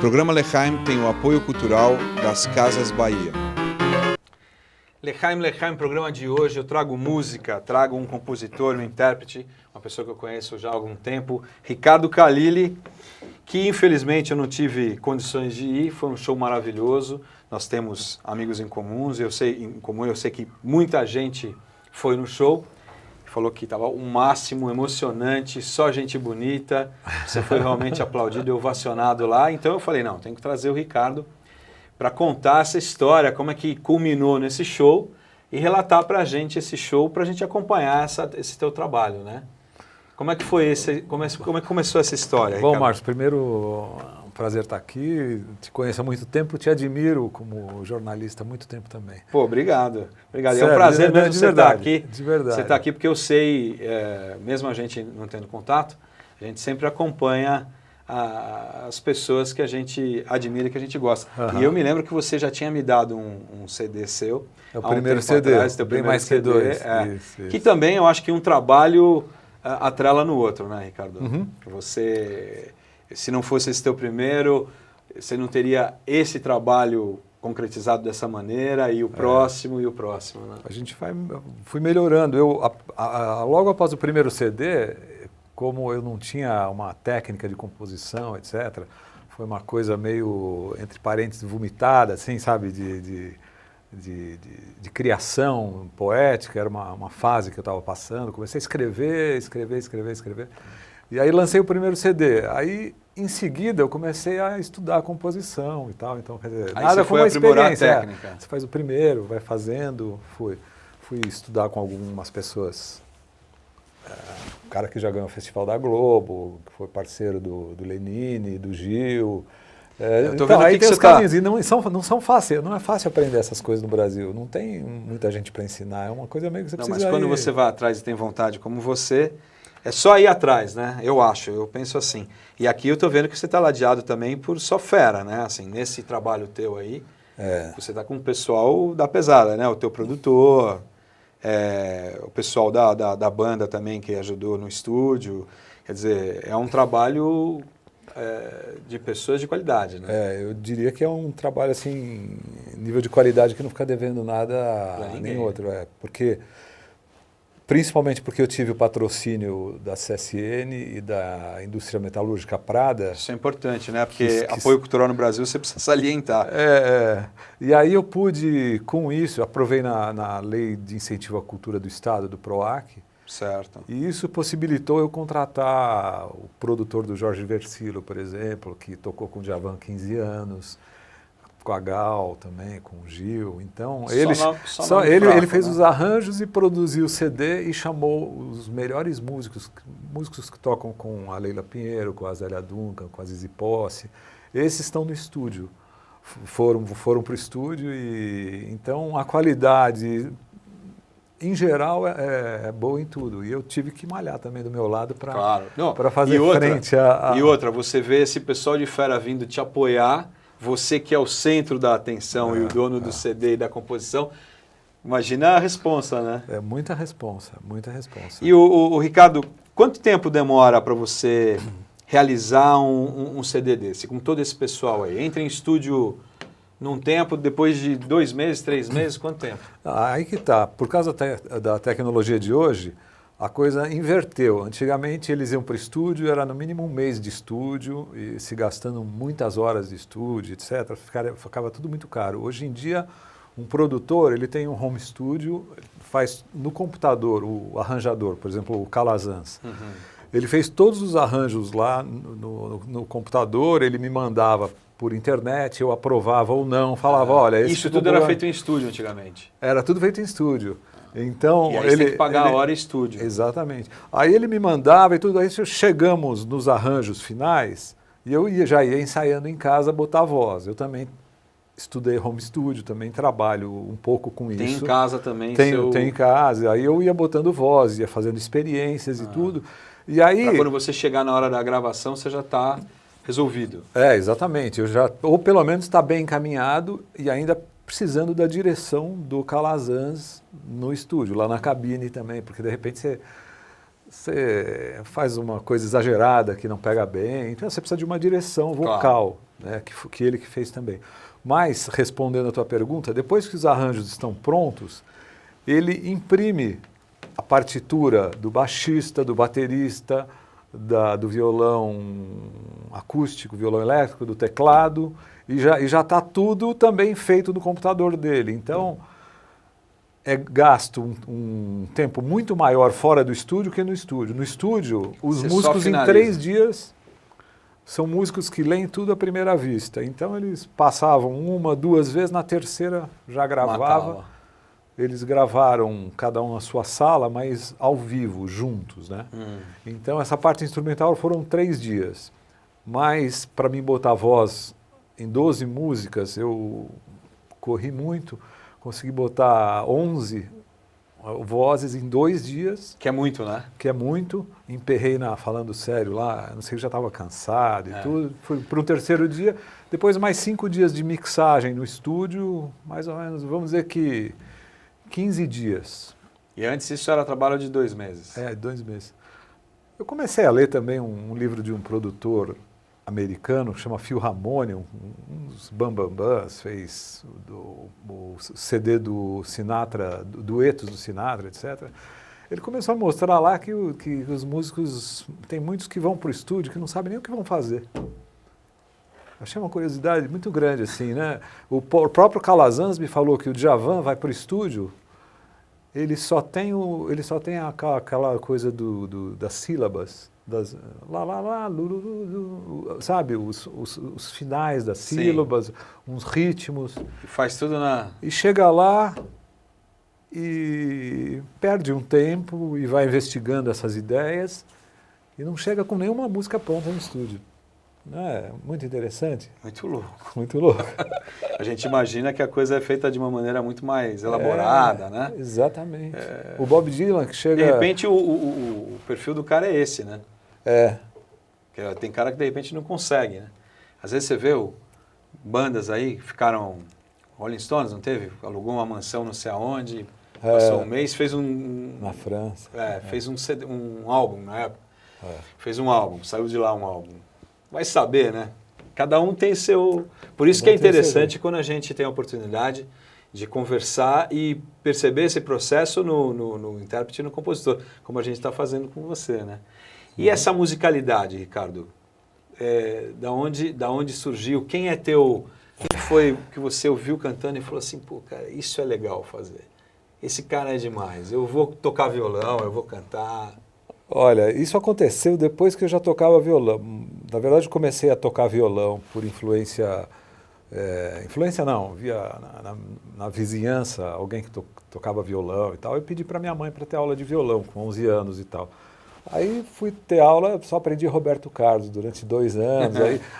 programa L'Echaim tem o apoio cultural das Casas Bahia. L'Echaim, programa de hoje, eu trago música, trago um compositor, um intérprete, uma pessoa que eu conheço já há algum tempo, Ricardo Khalili, que infelizmente eu não tive condições de ir, foi um show maravilhoso, nós temos amigos em comuns, eu sei que muita gente foi no show, falou que estava o máximo, emocionante, só gente bonita, você foi realmente aplaudido e ovacionado lá, então eu falei, não, tenho que trazer o Ricardo para contar essa história, como é que culminou nesse show e relatar para a gente esse show, para a gente acompanhar esse teu trabalho, né? Como é que foi como é que começou essa história, Bom, Ricardo? Marcos, primeiro, um prazer estar aqui, te conheço há muito tempo, te admiro como jornalista há muito tempo também. Pô, obrigado. Sério, é um prazer mesmo de você verdade, estar aqui. de verdade. Você está aqui porque eu sei, mesmo a gente não tendo contato, a gente sempre acompanha as pessoas que a gente admira e que a gente gosta. Uhum. E eu me lembro que você já tinha me dado um CD seu. É o primeiro CD, atrás, bem mais que dois. Isso. Que também eu acho que um trabalho atrela no outro, né, Ricardo? Uhum. Você, se não fosse esse teu primeiro, você não teria esse trabalho concretizado dessa maneira e o próximo e o próximo, né? A gente fui melhorando. Logo após o primeiro CD, como eu não tinha uma técnica de composição, etc., foi uma coisa meio, entre parênteses, vomitada, assim, sabe, de criação poética, era uma fase que eu estava passando, comecei a escrever, e aí lancei o primeiro CD, aí em seguida eu comecei a estudar a composição e tal, então, quer dizer, aí nada você como foi uma aprimorar experiência, a técnica. Você faz o primeiro, vai fazendo, fui estudar com algumas pessoas, um cara que já ganhou o Festival da Globo, que foi parceiro do Lenine, do Gil. Então, aí tem os caminhos, e não são fáceis, não é fácil aprender essas coisas no Brasil, não tem muita gente para ensinar, é uma coisa meio que você precisa... Mas quando você vai atrás e tem vontade como você, é só ir atrás, né? Eu penso assim. E aqui eu tô vendo que você está ladeado também por só fera, né? Assim, nesse trabalho teu aí, você tá com o pessoal da pesada, né? O teu produtor... o pessoal da banda também que ajudou no estúdio, quer dizer, é um trabalho de pessoas de qualidade, né? Eu diria que é um trabalho assim, nível de qualidade que não fica devendo nada a nem outro, principalmente porque eu tive o patrocínio da CSN e da indústria metalúrgica Prada. Isso é importante, né? Porque apoio cultural no Brasil você precisa salientar. E aí eu pude, com isso, eu aprovei na Lei de Incentivo à Cultura do Estado, do PROAC. Certo. E isso possibilitou eu contratar o produtor do Jorge Versilo, por exemplo, que tocou com o Djavan há 15 anos, com a Gal também, com o Gil. Então, ele fez os arranjos e produziu o CD e chamou os melhores músicos que tocam com a Leila Pinheiro, com a Zélia Duncan, com a Zizi Posse. Esses estão no estúdio. Foram para o estúdio e então a qualidade, em geral, é boa em tudo. E eu tive que malhar também do meu lado para fazer frente a... E outra, você vê esse pessoal de fera vindo te apoiar, você que é o centro da atenção e o dono do CD e da composição, imagina a responsa, né? É muita responsa. E o Ricardo, quanto tempo demora para você realizar um CD desse, com todo esse pessoal aí? Entra em estúdio num tempo, depois de 2 meses, 3 meses, quanto tempo? Aí que tá. Por causa da tecnologia de hoje, a coisa inverteu. Antigamente eles iam para o estúdio, era no mínimo 1 mês de estúdio, e se gastando muitas horas de estúdio, etc. Ficava tudo muito caro. Hoje em dia, um produtor, ele tem um home studio, faz no computador, o arranjador, por exemplo, o Calazans. Ele fez todos os arranjos lá no computador, ele me mandava por internet, eu aprovava ou não, falava, olha... Isso tudo era feito em estúdio antigamente? Era tudo feito em estúdio. Então, e aí ele tem que pagar a hora em estúdio. Exatamente. Aí ele me mandava e tudo, aí chegamos nos arranjos finais e eu já ia ensaiando em casa botar a voz. Eu também estudei home studio, também trabalho um pouco com isso. Tem em casa também? Tenho em casa. Aí eu ia botando voz, ia fazendo experiências e tudo. E aí... Pra quando você chegar na hora da gravação, você já está resolvido. Exatamente. Ou pelo menos está bem encaminhado e ainda precisando da direção do Calazans no estúdio, lá na cabine também, porque de repente você faz uma coisa exagerada que não pega bem, então você precisa de uma direção vocal. né, que ele que fez também. Mas, respondendo a tua pergunta, depois que os arranjos estão prontos, ele imprime a partitura do baixista, do baterista, do violão acústico, violão elétrico, do teclado, e já está tudo também feito no computador dele. Então, é gasto um tempo muito maior fora do estúdio que no estúdio. No estúdio, os Você músicos em 3 dias são músicos que leem tudo à primeira vista. Então eles passavam 1, 2 vezes, na terceira já gravava. Matava. Eles gravaram cada um na sua sala, mas ao vivo, juntos, né? Então essa parte instrumental foram 3 dias. Mas para mim botar voz em 12 músicas, eu corri muito. Consegui botar 11 vozes em 2 dias. Que é muito, né? Que é muito. Emperrei falando sério lá, não sei, já estava cansado e tudo. Fui para um 3º dia. Depois mais 5 dias de mixagem no estúdio, mais ou menos, vamos dizer que 15 dias. E antes isso era trabalho de 2 meses. 2 meses. Eu comecei a ler também um livro de um produtor americano, que chama Phil Harmonium, um dos bambambãs, fez o CD do Sinatra, duetos do Sinatra, etc. Ele começou a mostrar lá que os músicos, tem muitos que vão para o estúdio que não sabem nem o que vão fazer. Achei uma curiosidade muito grande, assim, né? O próprio Calazans me falou que o Djavan vai para o estúdio, ele só tem aquela coisa das sílabas, das lá, sabe, os finais das sílabas, uns ritmos. E faz tudo E chega lá e perde um tempo e vai investigando essas ideias e não chega com nenhuma música pronta no estúdio. É muito interessante. Muito louco. Muito louco. A gente imagina que a coisa é feita de uma maneira muito mais elaborada, né? Exatamente. O Bob Dylan que chega... De repente o perfil do cara é esse, né? Tem cara que de repente não consegue, né? Às vezes você vê bandas aí que ficaram... Rolling Stones, não teve? Alugou uma mansão não sei aonde, passou um mês, fez na França. Fez um álbum na época. Fez um álbum, saiu de lá um álbum. Vai saber, né? Cada um tem seu... Por isso que é interessante quando a gente tem a oportunidade de conversar e perceber esse processo no intérprete e no compositor, como a gente está fazendo com você, né? E essa musicalidade, Ricardo, da onde surgiu? Quem foi que você ouviu cantando e falou assim, pô, cara, isso é legal fazer. Esse cara é demais. Eu vou tocar violão, eu vou cantar... Olha, isso aconteceu depois que eu já tocava violão. Na verdade, eu comecei a tocar violão por influência... influência não, via na vizinhança alguém que tocava violão e tal. Eu pedi para minha mãe para ter aula de violão com 11 anos e tal. Aí fui ter aula, só aprendi Roberto Carlos durante 2 anos,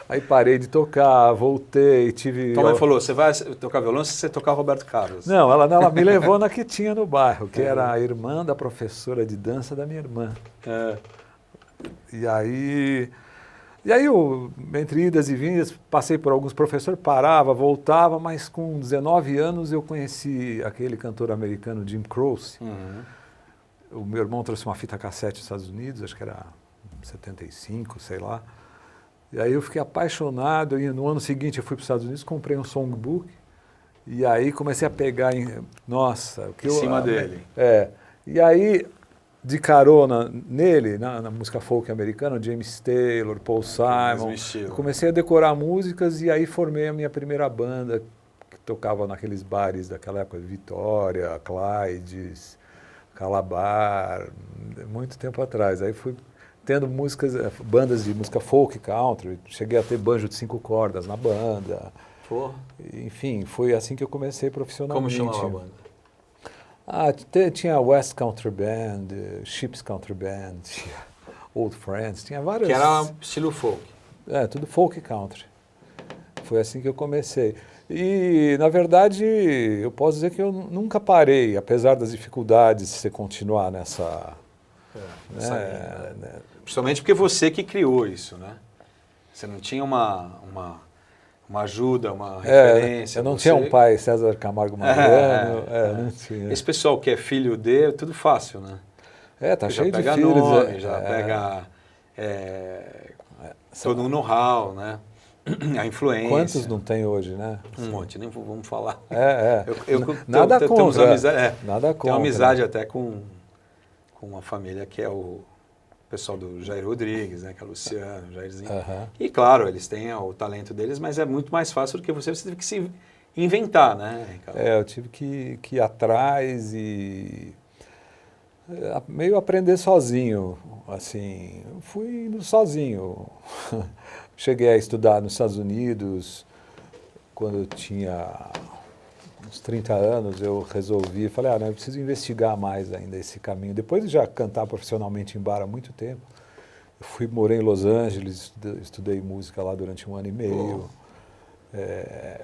aí parei de tocar, voltei, tive... Tua mãe falou, você vai tocar violão se você tocar Roberto Carlos. Não, ela me levou na que tinha no bairro, que era a irmã da professora de dança da minha irmã. E aí eu, entre idas e vindas, passei por alguns professores, parava, voltava, mas com 19 anos eu conheci aquele cantor americano Jim Croce. O meu irmão trouxe uma fita cassete dos Estados Unidos, acho que era 75, sei lá. E aí eu fiquei apaixonado, e no ano seguinte eu fui para os Estados Unidos, comprei um songbook, e aí comecei a pegar nossa... Em cima dele. E aí, de carona nele, na música folk americana, James Taylor, Paul Simon, eu comecei a decorar músicas, e aí formei a minha primeira banda, que tocava naqueles bares daquela época, Vitória, Clydes... Calabar, muito tempo atrás. Aí fui tendo bandas de música folk, country, cheguei a ter banjo de 5 cordas na banda. Porra. Enfim, foi assim que eu comecei profissionalmente. Como chamava a banda? Tinha West Country Band, Ships Country Band, Old Friends, tinha várias... Que era estilo folk. Tudo folk country. Foi assim que eu comecei. E, na verdade, eu posso dizer que eu nunca parei, apesar das dificuldades de você continuar nessa... Principalmente porque você que criou isso, né? Você não tinha uma ajuda, uma referência. Eu não tinha um pai, César Camargo Mariano, não tinha. Esse pessoal que é filho de, é tudo fácil, né? Tá cheio de filhos. Nome, já pega todo um know-how, né? A influência. Quantos não tem hoje, né? Um monte, nem vamos falar. Nada contra. Temos amizade, nada contra. Tenho amizade até com uma família que é o pessoal do Jair Rodrigues, né, que é o Luciano, o Jairzinho. E claro, eles têm o talento deles, mas é muito mais fácil do que você teve que se inventar, né, Ricardo? Eu tive que ir atrás e meio aprender sozinho, assim, fui indo sozinho. Cheguei a estudar nos Estados Unidos, quando eu tinha uns 30 anos, eu resolvi, falei, não, eu preciso investigar mais ainda esse caminho. Depois de já cantar profissionalmente em bar há muito tempo, eu morei em Los Angeles, estudei música lá durante 1 ano e meio,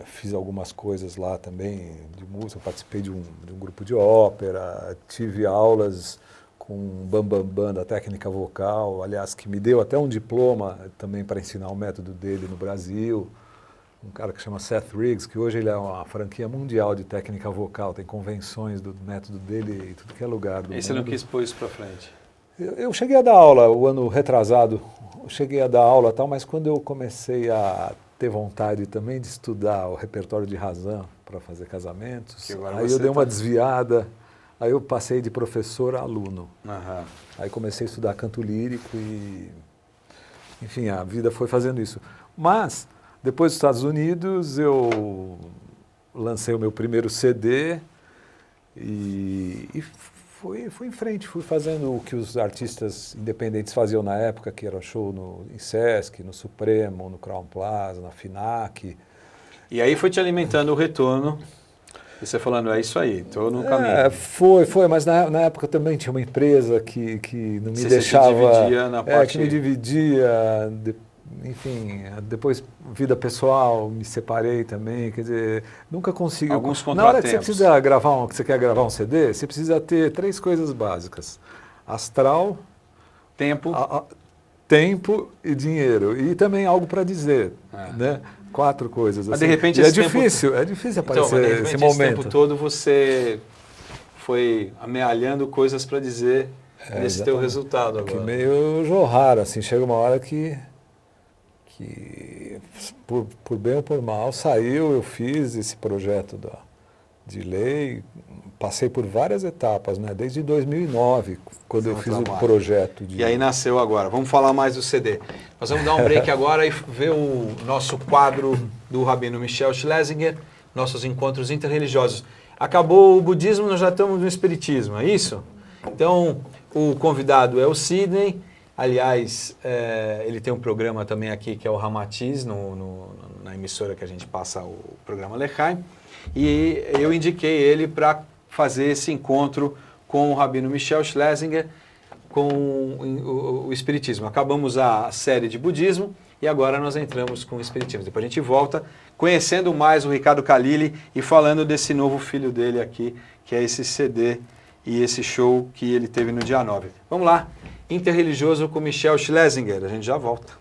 fiz algumas coisas lá também de música, participei de um grupo de ópera, tive aulas com o Bambambam da técnica vocal, aliás, que me deu até um diploma também para ensinar o método dele no Brasil. Um cara que chama Seth Riggs, que hoje ele é uma franquia mundial de técnica vocal, tem convenções do método dele em tudo que é lugar do mundo. E você não quis pôr isso para frente? Eu cheguei a dar aula, o ano retrasado, eu cheguei a dar aula e tal, mas quando eu comecei a ter vontade também de estudar o repertório de Razan para fazer casamentos, aí eu dei uma desviada. Aí eu passei de professor a aluno. Aí comecei a estudar canto lírico e, enfim, a vida foi fazendo isso. Mas, depois dos Estados Unidos, eu lancei o meu primeiro CD e fui em frente, fui fazendo o que os artistas independentes faziam na época, que era show em Sesc, no Supremo, no Crowne Plaza, na FINAC. E aí foi te alimentando o retorno. E você falando, é isso aí, estou no caminho. Foi, mas na época também tinha uma empresa que não me deixava... Se dividia na parte... que me dividia, enfim, depois vida pessoal, me separei também, quer dizer, nunca consegui... Alguns contratempos. Na hora que você precisa que você quer gravar um CD, você precisa ter 3 coisas básicas: astral, tempo e dinheiro, e também algo para dizer, né? 4 coisas assim. Mas de repente é difícil aparecer esse momento. Esse tempo todo você foi amealhando coisas para dizer nesse teu resultado agora. Que meio jorrar, assim, chega uma hora que por bem ou por mal saiu, eu fiz esse projeto de lei, passei por várias etapas, né? Desde 2009, quando eu fiz o projeto. E aí nasceu agora. Vamos falar mais do CD. Nós vamos dar um break agora e ver o nosso quadro do Rabino Michel Schlesinger, nossos encontros interreligiosos. Acabou o budismo, nós já estamos no espiritismo, é isso? Então, o convidado é o Sidney. Aliás, ele tem um programa também aqui que é o Ramatiz, na emissora que a gente passa o programa Lechaim. E eu indiquei ele para fazer esse encontro com o Rabino Michel Schlesinger, com o Espiritismo. Acabamos a série de budismo e agora nós entramos com o Espiritismo. Depois a gente volta conhecendo mais o Ricardo Khalili e falando desse novo filho dele aqui, que é esse CD e esse show que ele teve no dia 9. Vamos lá, Interreligioso com Michel Schlesinger. A gente já volta.